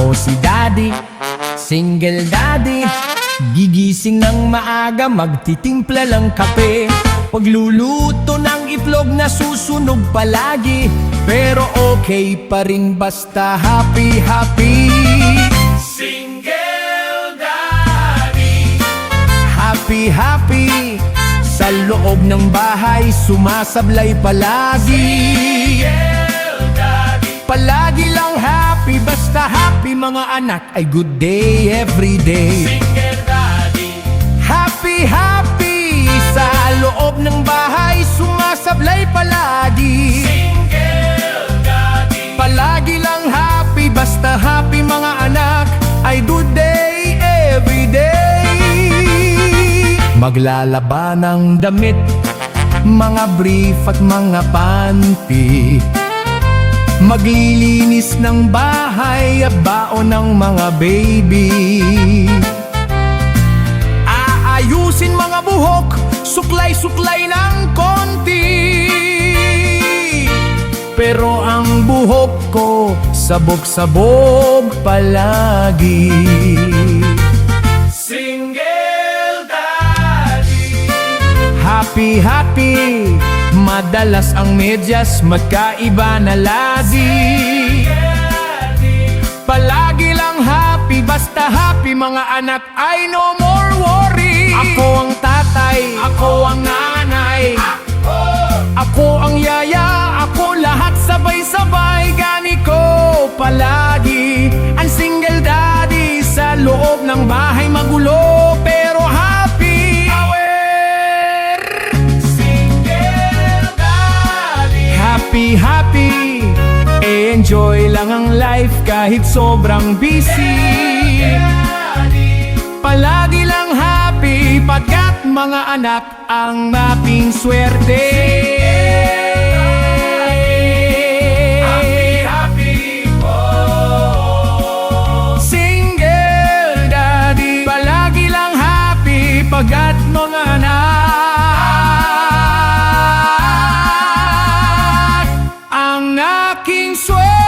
Ako si daddy, single daddy. Gigising ng maaga, magtitimpla lang kape. Pagluluto ng itlog na susunog palagi. Pero okay pa rin basta happy, happy. Single daddy. Happy, happy. Sa loob ng bahay, sumasablay palagi. Single daddy. Palagi lang happy, basta happy mga anak ay good day every day. Single daddy. Happy, happy. Sa loob ng bahay, sumasablay palagi. Single daddy. Palagi lang happy, basta happy mga anak ay good day every day. Maglalaba ng damit, mga brief at mga panty. Maglilinis ng bahay at baon ng mga baby. Aayusin mga buhok, suklay-suklay ng konti. Pero ang buhok ko, sabog-sabog palagi. Single daddy. Happy, happy. Madalas ang medyas magkaiba na lagi. Palagi lang happy, basta happy mga anak ay no more worry. Ako ang tatay, ako ang nanay, ako ang yaya, ako lahat sabay-sabay. Gani ko palagi ang single daddy. Sa loob ng bahay magulo pero happy. Happy, happy. Enjoy lang ang life kahit sobrang busy. Palagi lang happy pagkat mga anak ang maping swerte. Happy, happy po. Single daddy. Palagi lang happy pagkat mga anak ang aking swerte.